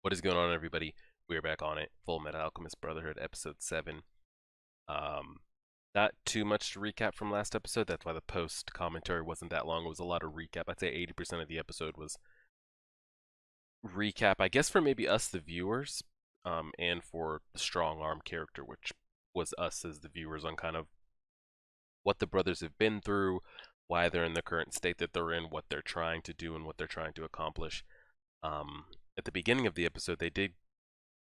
What is going on, everybody? We are back on it. Fullmetal Alchemist Brotherhood, episode 7. Um, Not too much to recap from last episode. That's why the post commentary wasn't that long. It was a lot of recap. I'd say 80% of the episode was recap, I guess, for maybe us, the viewers, and for the strong arm character, which was us as the viewers, on kind of what the brothers have been through, why they're in the current state that they're in, what they're trying to do, and what they're trying to accomplish. At the beginning of the episode, they did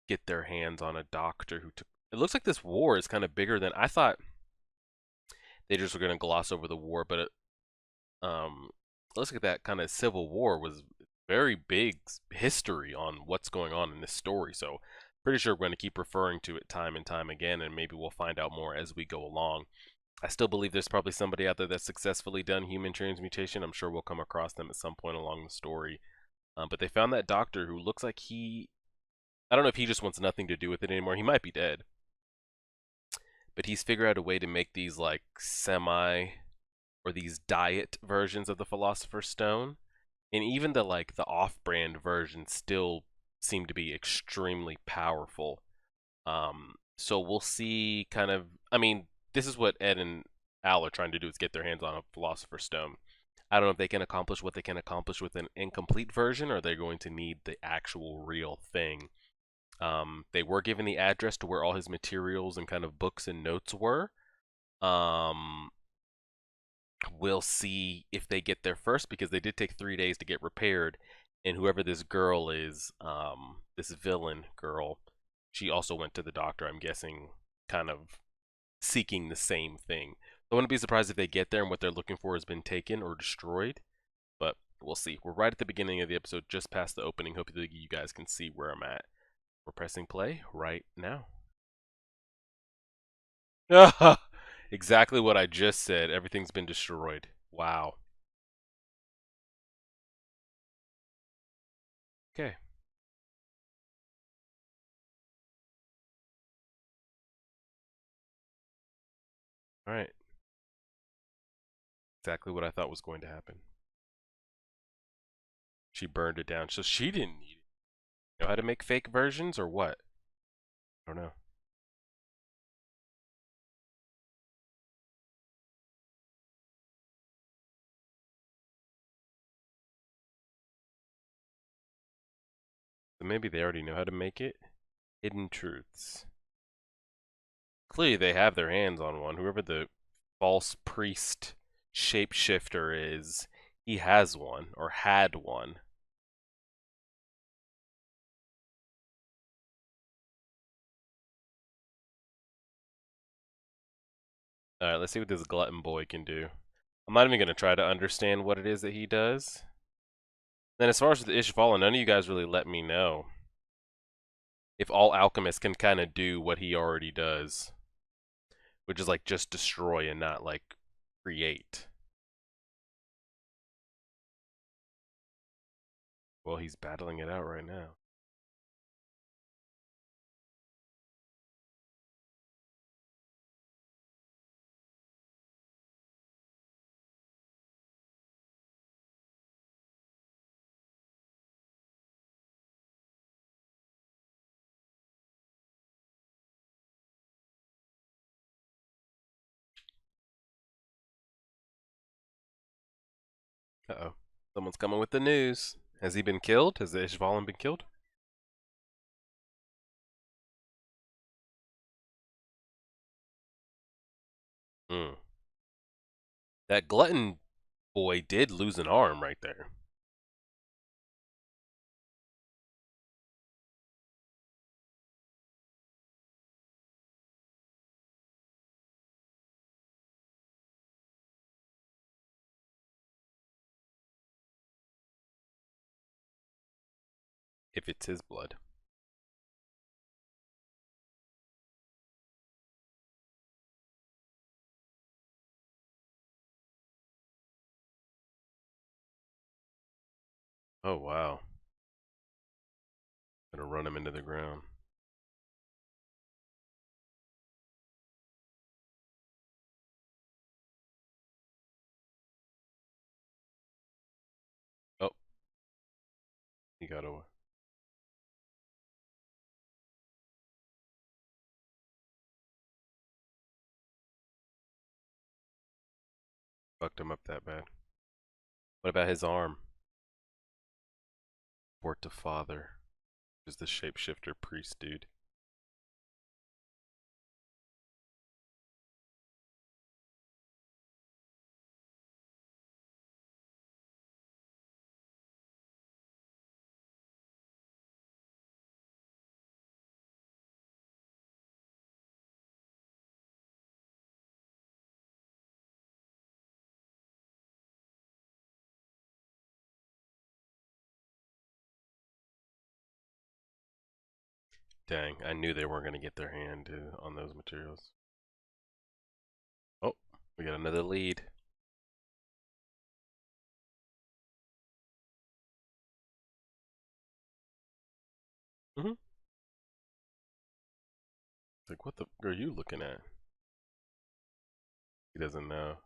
get their hands on a doctor who took. It looks like this war is kind of bigger than I thought. They just were going to gloss over the war, but it looks like that kind of civil war was very big history on what's going on in this story. So pretty sure we're going to keep referring to it time and time again, and maybe we'll find out more as we go along. I still believe there's probably somebody out there that's successfully done human transmutation. I'm sure we'll come across them at some point along the story. But they found that doctor who looks like I don't know if he just wants nothing to do with it anymore. He might be dead. But he's figured out a way to make these like semi or these diet versions of the Philosopher's Stone. And even the off-brand versions still seem to be extremely powerful. So we'll see kind of I mean, this is what Ed and Al are trying to do, is get their hands on a Philosopher's Stone. I don't know if they can accomplish what they can accomplish with an incomplete version, or they're going to need the actual real thing. They were given the address to where all his materials and kind of books and notes were. Um, we'll see if they get there first, because they did take 3 days to get repaired. And whoever this girl is, this villain girl, she also went to the doctor, I'm guessing, kind of seeking the same thing. I wouldn't be surprised if they get there and what they're looking for has been taken or destroyed. But we'll see. We're right at the beginning of the episode, just past the opening. Hopefully you guys can see where I'm at. We're pressing play right now. Exactly what I just said. Everything's been destroyed. Wow. Okay. All right. Exactly what I thought was going to happen. She burned it down. So she didn't need it. Know how to make fake versions or what? I don't know. So maybe they already know how to make it. Hidden truths. Clearly they have their hands on one. Whoever the false priest shapeshifter is, he has one or had one. Alright, let's see what this glutton boy can do. I'm not even going to try to understand what it is that he does. Then as far as the Ishvala, none of you guys really let me know if all alchemists can kind of do what he already does, which is like just destroy and not like create. Well, he's battling it out right now. Uh-oh. Someone's coming with the news. Has he been killed? Has the Ishvalan been killed? Hmm. That glutton boy did lose an arm right there. If it's his blood. Oh, wow. Gonna run him into the ground. Oh, he got away. fucked him up that bad. What about his arm? Port to father. Is the shapeshifter priest dude. Dang, I knew they weren't going to get their hand on those materials. Oh, we got another lead. Mm-hmm. Like, what the are you looking at? He doesn't know.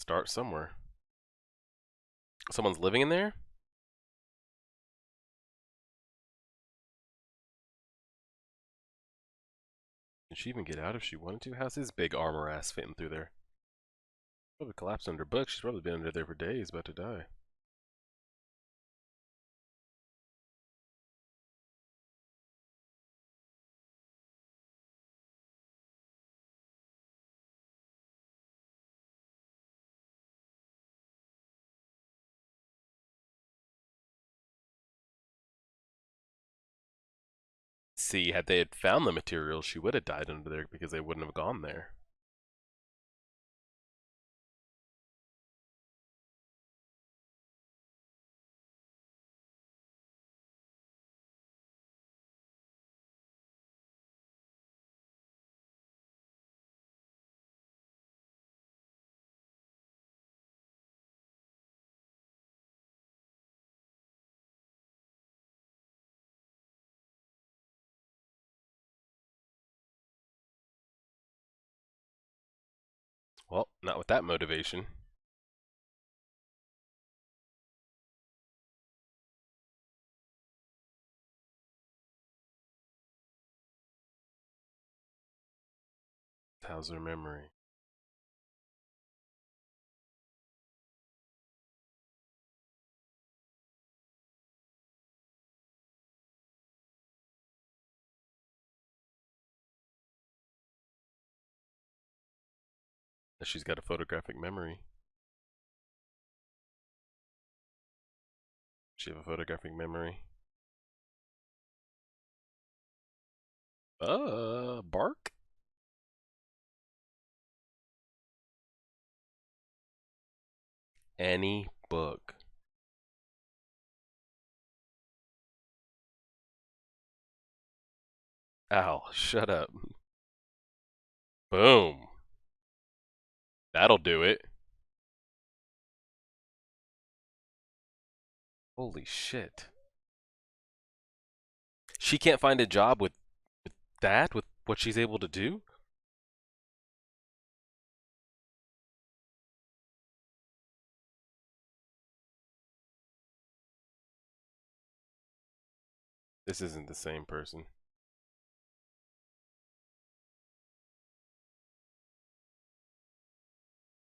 Start somewhere. Someone's living in there? Can she even get out if she wanted to? How's his big armor ass fitting through there? Probably collapsed under books. She's probably been under there for days, about to die. See, had they had found the materials, she would have died under there because they wouldn't have gone there. Well, not with that motivation. How's her memory? She's got a photographic memory. She have a photographic memory. Bark? Any book. Ow, shut up. Boom. That'll do it. Holy shit. She can't find a job with that, with what she's able to do? This isn't the same person.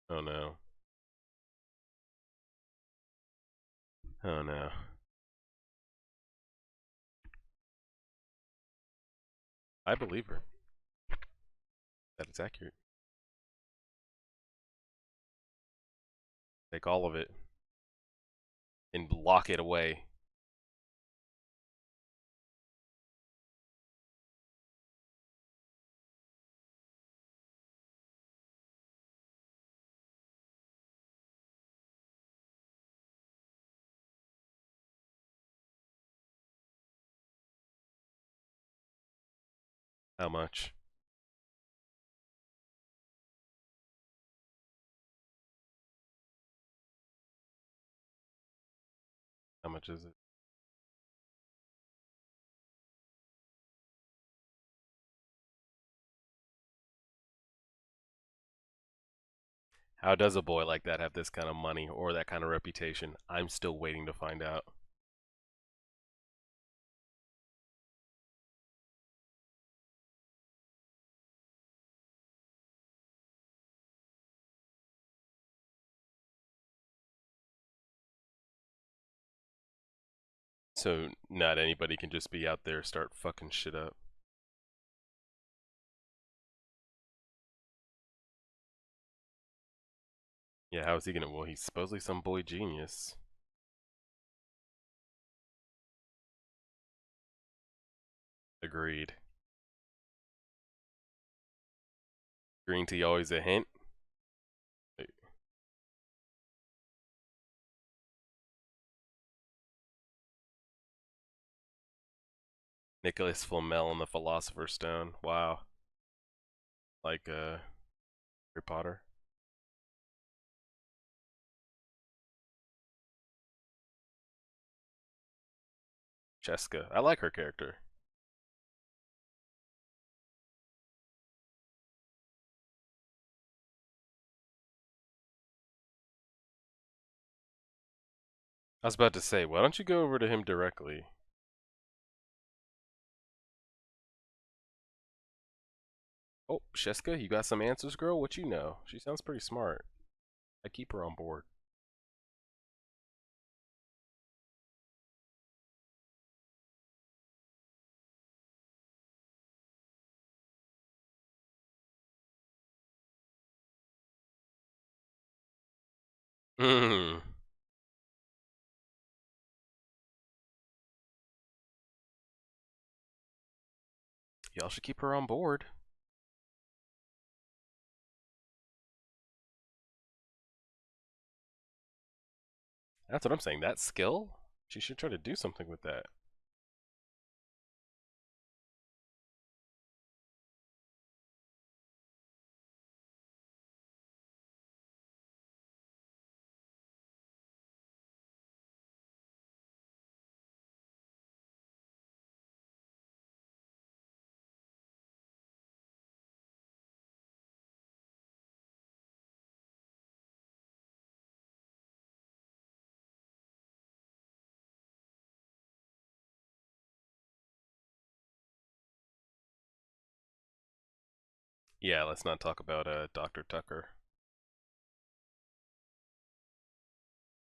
Oh no. Oh no. I believe her. That it's accurate. Take all of it and lock it away. How much? How much is it? How does a boy like that have this kind of money or that kind of reputation? I'm still waiting to find out. So not anybody can just be out there start fucking shit up. Yeah, how is he gonna? Well, he's supposedly some boy genius. Agreed. Green tea always a hint. Nicholas Flamel and the Philosopher's Stone. Wow. Like Harry Potter. Cheska. I like her character. I was about to say, why don't you go over to him directly? Oh, Cheska, you got some answers, girl? What you know? She sounds pretty smart. I keep her on board. Hmm. Y'all should keep her on board. That's what I'm saying. That skill? She should try to do something with that. 'Yeah, let's not talk about Dr. Tucker.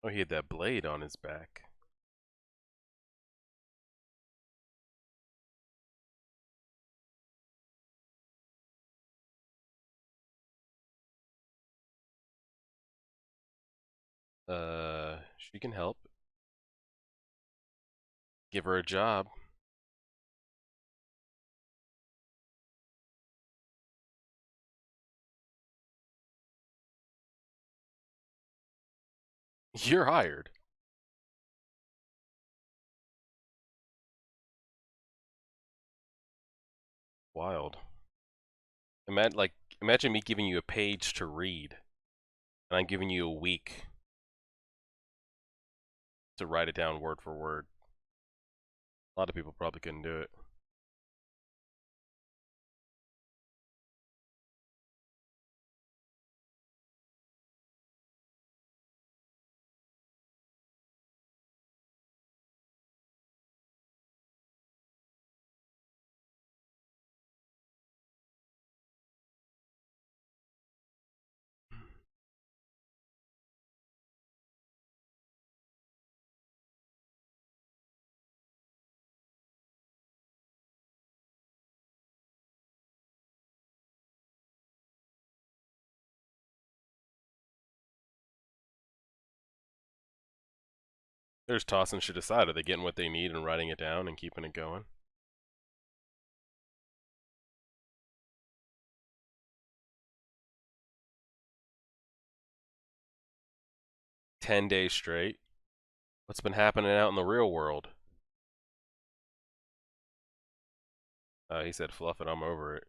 Oh, he had that blade on his back. She can help. Give her a job. You're hired. Wild. Imagine me giving you a page to read, and I'm giving you a week to write it down word for word. A lot of people probably couldn't do it. They're just tossing shit aside. Are they getting what they need and writing it down and keeping it going? $10 straight. What's been happening out in the real world? He said, "Fluff it, I'm over it."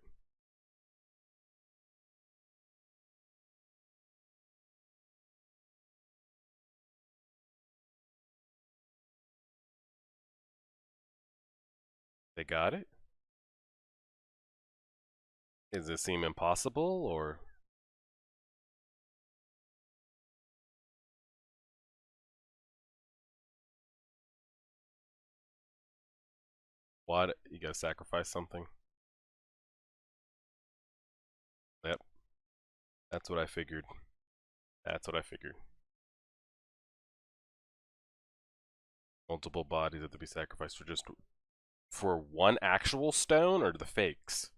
They got it? Does it seem impossible, or What? You gotta sacrifice something? Yep. That's what I figured. That's what I figured. Multiple bodies have to be sacrificed for one actual stone or the fakes?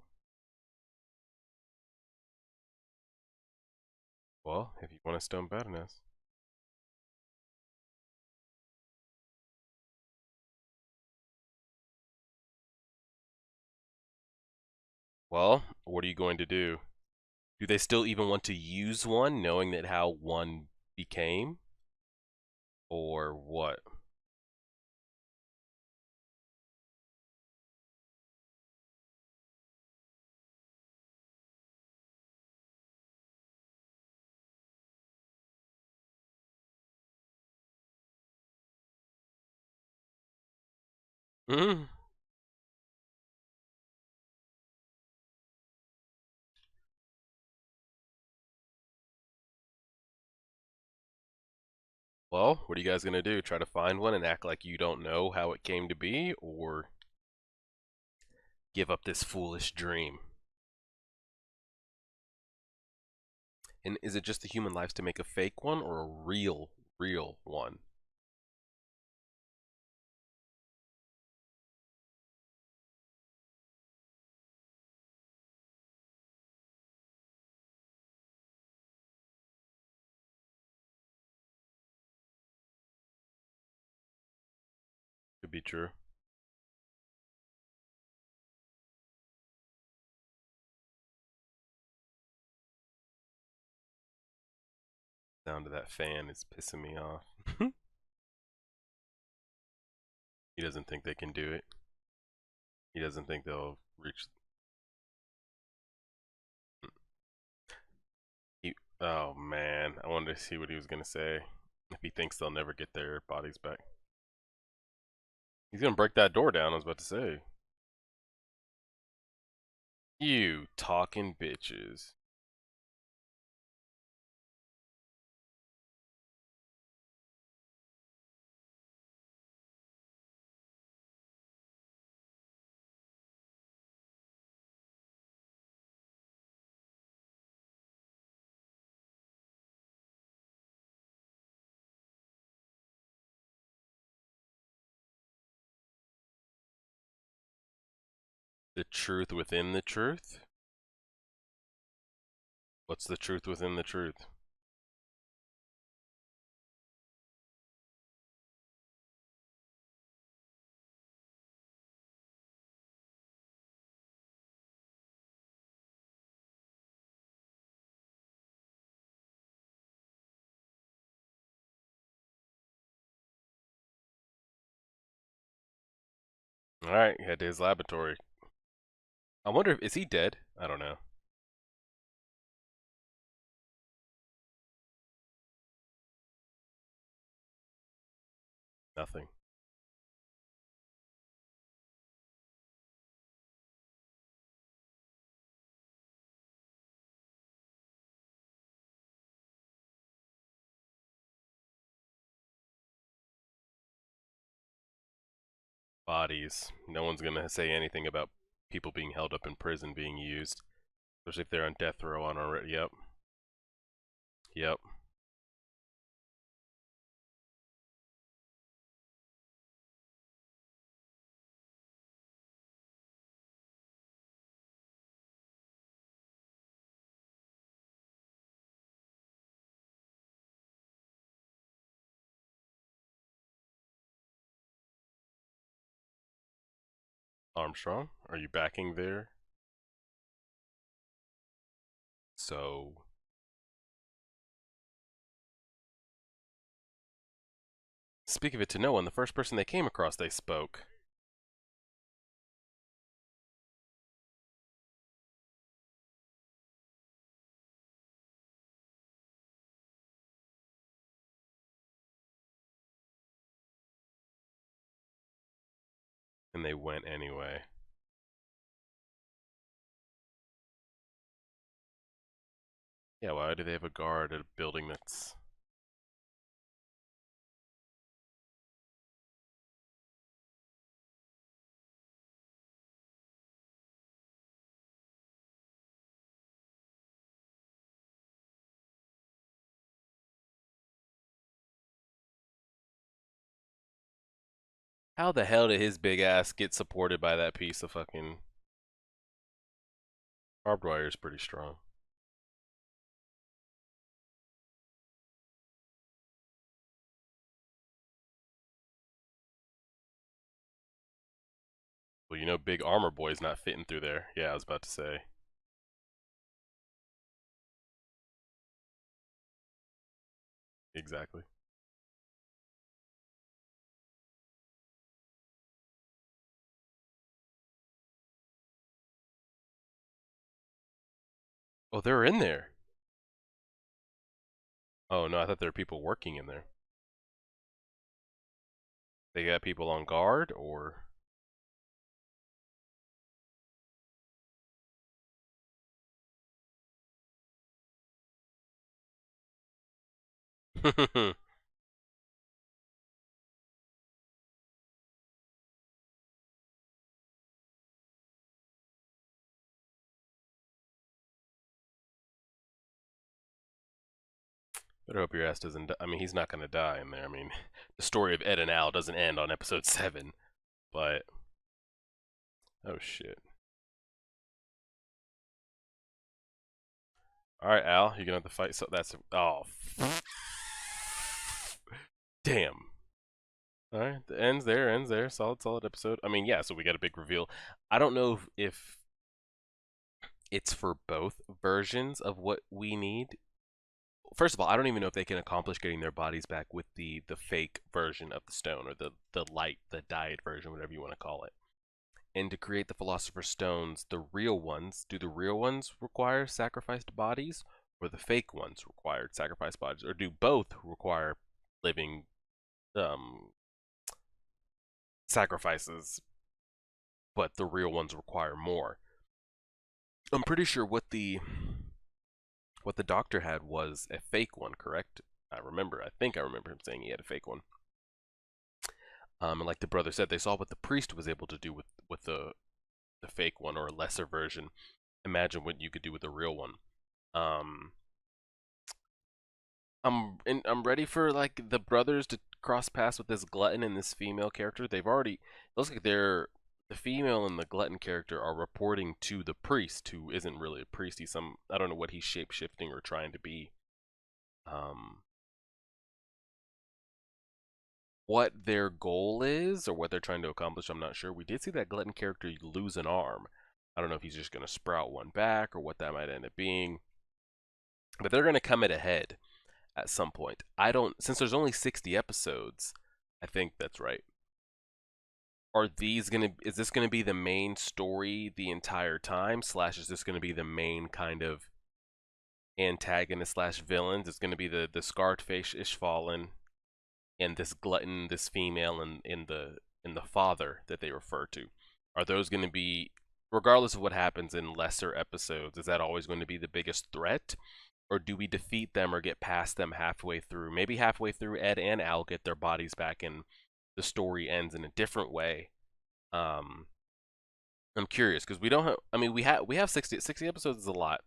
Well, if you want a stone bad enough. Well, what are you going to do? Do they still even want to use one, knowing that how one became? Or what? Mm. Well, what are you guys gonna do? Try to find one and act like you don't know how it came to be, or give up this foolish dream? And is it just the human lives to make a fake one or a real one? Could be true. Sound of that fan is pissing me off. He doesn't think they can do it. He doesn't think they'll reach. He, oh man, I wanted to see what he was gonna say. If he thinks they'll never get their bodies back, he's gonna break that door down. I was about to say. You talking bitches. The truth within the truth? What's the truth within the truth? Alright, head to his laboratory. I wonder if is he dead? I don't know. Nothing. Bodies. No one's gonna say anything about people being held up in prison being used. Especially if they're on death row on already. Yep. Yep. Armstrong, are you backing there? So speak of it to no one, the first person they came across they spoke. And they went anyway. Yeah, why do they have a guard at a building that's How the hell did his big ass get supported by that piece of fucking barbed wire? Is pretty strong. Well, you know, big armor boy's not fitting through there. Yeah, I was about to say. Exactly. Oh, they're in there. Oh no, I thought there were people working in there. They got people on guard, or better hope your ass doesn't. I mean, he's not gonna die in there. I mean, the story of Ed and Al doesn't end on episode 7, but oh shit. All right, Al, you're gonna have to fight. So that's damn. All right, the ends there, ends there. Solid, solid episode. I mean, yeah. So we got a big reveal. I don't know if it's for both versions of what we need. First of all, I don't even know if they can accomplish getting their bodies back with the fake version of the stone, or the light, the dyed version, whatever you want to call it. And to create the Philosopher's Stones, the real ones, do the real ones require sacrificed bodies, or the fake ones require sacrificed bodies, or do both require living um, sacrifices, but the real ones require more? I'm pretty sure what the doctor had was a fake one, correct? I think I remember him saying he had a fake one. And like the brother said, they saw what the priest was able to do with the fake one, or a lesser version. Imagine what you could do with the real one. Um, I'm ready for like the brothers to cross paths with this glutton and this female character. They've already, it looks like the female and the glutton character are reporting to the priest, who isn't really a priest. He's some, I don't know what he's shape shifting or trying to be. Um, what their goal is or what they're trying to accomplish, I'm not sure. We did see that glutton character lose an arm. I don't know if he's just going to sprout one back or what that might end up being. But they're going to come at a head at some point. I don't, since there's only 60 episodes, I think that's right. Is this going to be the main story the entire time? Slash, is this going to be the main kind of antagonist slash villains? It's going to be the scarred face Ishvalan and this glutton, this female, and in the father that they refer to. Are those going to be, regardless of what happens in lesser episodes, is that always going to be the biggest threat? Or do we defeat them or get past them halfway through? Maybe halfway through, Ed and Al get their bodies back and the story ends in a different way. Um, I'm curious because we don't have. I mean, we have 60 episodes is a lot,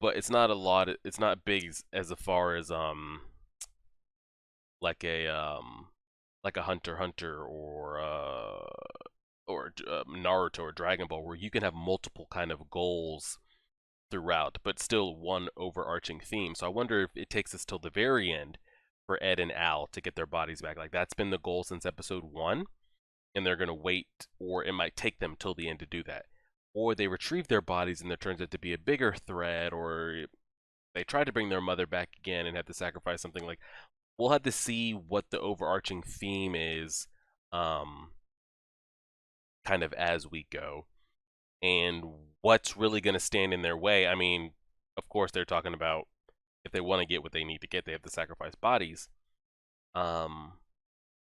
but it's not a lot. It's not big as far as like a Hunter x Hunter or Naruto or Dragon Ball, where you can have multiple kind of goals throughout, but still one overarching theme. So I wonder if it takes us till the very end for Ed and Al to get their bodies back. Like that's been the goal since episode 1, and they're gonna wait, or it might take them till the end to do that. Or they retrieve their bodies and there turns out to be a bigger threat, or they try to bring their mother back again and have to sacrifice something. Like, we'll have to see what the overarching theme is, um, kind of as we go, and what's really going to stand in their way. I mean, of course, they're talking about if they want to get what they need to get, they have to sacrifice bodies. Um,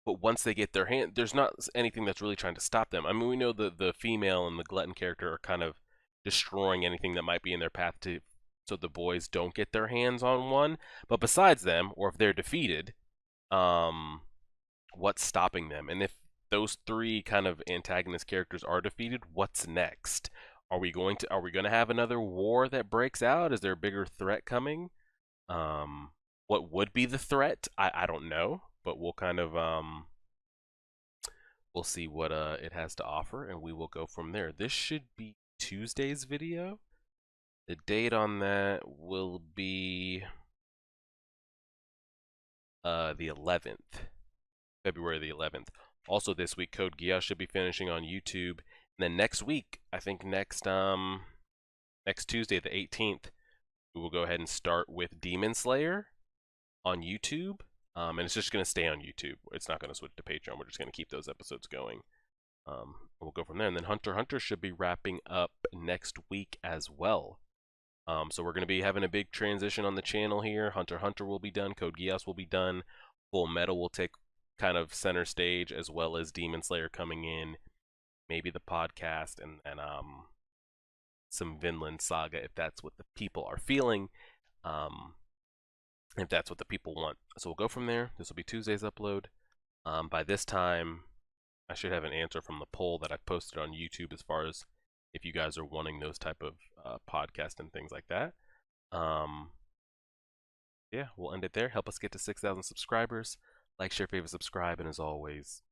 but once they get their hand, there's not anything that's really trying to stop them. I mean, we know the female and the glutton character are kind of destroying anything that might be in their path to, so the boys don't get their hands on one. But besides them, or if they're defeated, um, what's stopping them? And if those three kind of antagonist characters are defeated, what's next? Are we going to have another war that breaks out? Is there a bigger threat coming? What would be the threat? I don't know, but we'll kind of we'll see what it has to offer, and we will go from there. This should be Tuesday's video. The date on that will be the 11th, February the 11th. Also this week, Code Geass should be finishing on YouTube. And then next week, I think next Tuesday, the 18th, we will go ahead and start with Demon Slayer on YouTube. And it's just going to stay on YouTube. It's not going to switch to Patreon. We're just going to keep those episodes going. We'll go from there. And then Hunter x Hunter should be wrapping up next week as well. So we're going to be having a big transition on the channel here. Hunter x Hunter will be done. Code Geass will be done. Fullmetal will take kind of center stage, as well as Demon Slayer coming in. Maybe the podcast and some Vinland Saga, if that's what the people are feeling. If that's what the people want. So we'll go from there. This will be Tuesday's upload. By this time, I should have an answer from the poll that I posted on YouTube as far as if you guys are wanting those type of podcasts and things like that. Yeah, we'll end it there. Help us get to 6,000 subscribers. Like, share, favorite, subscribe, and as always,